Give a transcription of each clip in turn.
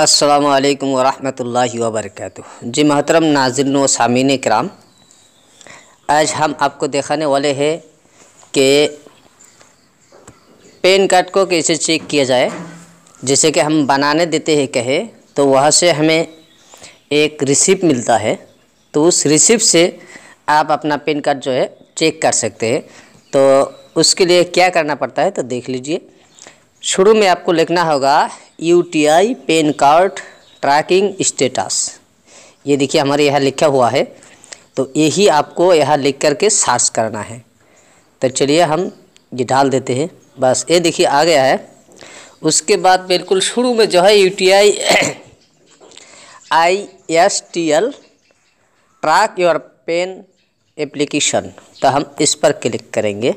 अस्सलामु अलैकुम वरहमतुल्लाहि वबरकातुहू। जी मोहतरम नाज़रीन व सामीन किराम, आज हम आपको दिखाने वाले हैं कि पैन कार्ड को कैसे चेक किया जाए। जैसे कि हम बनाने देते हैं कहे तो वहाँ से हमें एक रिसिप्ट मिलता है, तो उस रिसिप्ट से आप अपना पैन कार्ड जो है चेक कर सकते हैं। तो उसके लिए क्या करना पड़ता है तो देख लीजिए। शुरू में आपको लिखना होगा UTI PAN card tracking status. ये देखिए हमारे यहाँ लिखा हुआ है, तो यही आपको यहाँ लिख कर के सर्च करना है। तो चलिए हम ये डाल देते हैं। बस ये देखिए आ गया है। उसके बाद बिल्कुल शुरू में जो है UTI ISTL track your PAN application, तो हम इस पर क्लिक करेंगे।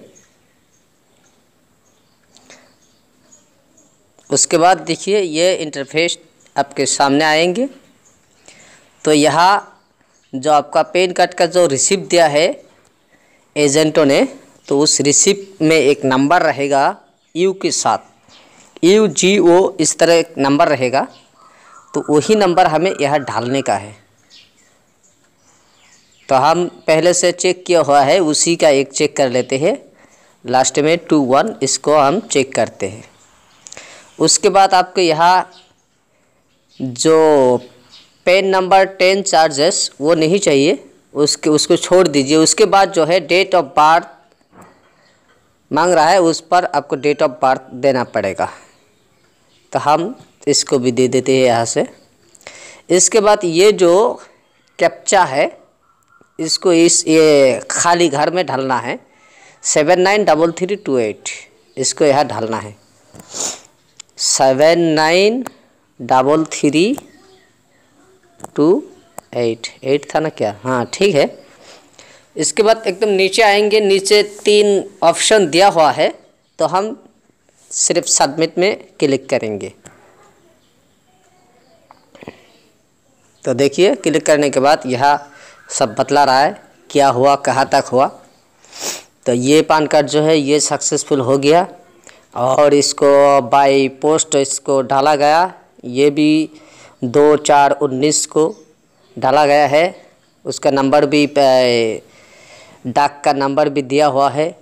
उसके बाद देखिए ये इंटरफेस आपके सामने आएंगे। तो यहाँ जो आपका पैन कार्ड का जो रिसिप्ट दिया है एजेंटों ने, तो उस रिसिप्ट में एक नंबर रहेगा यू के साथ, UGO इस तरह एक नंबर रहेगा। तो वही नंबर हमें यहाँ डालने का है। तो हम पहले से चेक किया हुआ है उसी का एक चेक कर लेते हैं। लास्ट में 21 इसको हम चेक करते हैं। उसके बाद आपको यहाँ जो पेन नंबर 10 चार्जेस वो नहीं चाहिए, उसको छोड़ दीजिए। उसके बाद जो है डेट ऑफ बर्थ मांग रहा है, उस पर आपको डेट ऑफ बर्थ देना पड़ेगा। तो हम इसको भी दे देते हैं यहाँ से। इसके बाद ये जो कैप्चा है इसको ये खाली घर में डालना है। 793328 इसको यहाँ डालना है। 793328 था ना क्या? हाँ ठीक है। इसके बाद एकदम नीचे आएंगे, नीचे 3 ऑप्शन दिया हुआ है, तो हम सिर्फ सबमिट में क्लिक करेंगे। तो देखिए क्लिक करने के बाद यहाँ सब बतला रहा है क्या हुआ, कहाँ तक हुआ। तो ये पैन कार्ड जो है ये सक्सेसफुल हो गया और इसको बाय पोस्ट इसको डाला गया। ये भी 2/4/19 को डाला गया है। उसका नंबर भी डाक का नंबर भी दिया हुआ है।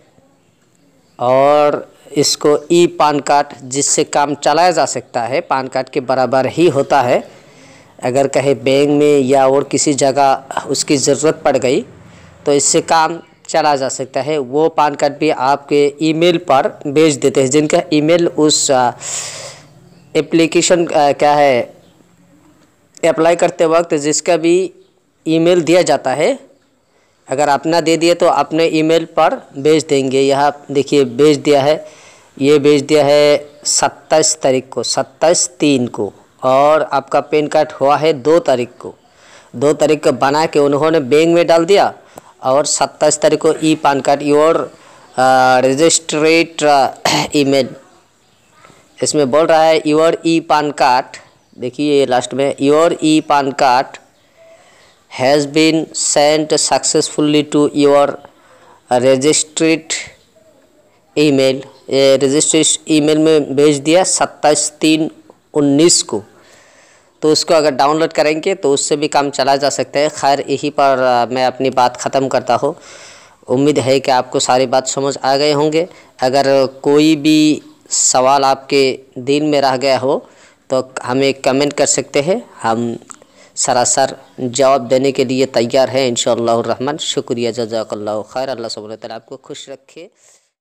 और इसको ई पैन कार्ड जिससे काम चलाया जा सकता है, पैन कार्ड के बराबर ही होता है। अगर कहीं बैंक में या और किसी जगह उसकी ज़रूरत पड़ गई तो इससे काम चला जा सकता है। वो पैन कार्ड भी आपके ईमेल पर भेज देते हैं, जिनका ईमेल उस एप्लीकेशन क्या है अप्लाई करते वक्त जिसका भी ईमेल दिया जाता है, अगर अपना दे दिए तो अपने ईमेल पर भेज देंगे। यहाँ देखिए भेज दिया है, ये भेज दिया है 27 तारीख को, 27/3 को। और आपका पैन कार्ड हुआ है 2 तारीख को। 2 तारीख को बना के उन्होंने बैंक में डाल दिया और 27 तारीख को ई PAN card your registered email, इसमें बोल रहा है योर ई पैन कार्ड। देखिए ये लास्ट में your e PAN card has been sent successfully to your registered email. ये रजिस्ट्रेट ईमेल में भेज दिया 27/3/19 को। तो उसको अगर डाउनलोड करेंगे तो उससे भी काम चला जा सकता है। खैर यहीं पर मैं अपनी बात ख़त्म करता हूँ। उम्मीद है कि आपको सारी बात समझ आ गए होंगे। अगर कोई भी सवाल आपके दिल में रह गया हो तो हमें कमेंट कर सकते हैं, हम सरासर जवाब देने के लिए तैयार हैं इंशाअल्लाह रहमान। शुक्रिया, जज़ाकल्लाहु खैर। अल्लाह सुब्हानहू व तआला आपको खुश रखे।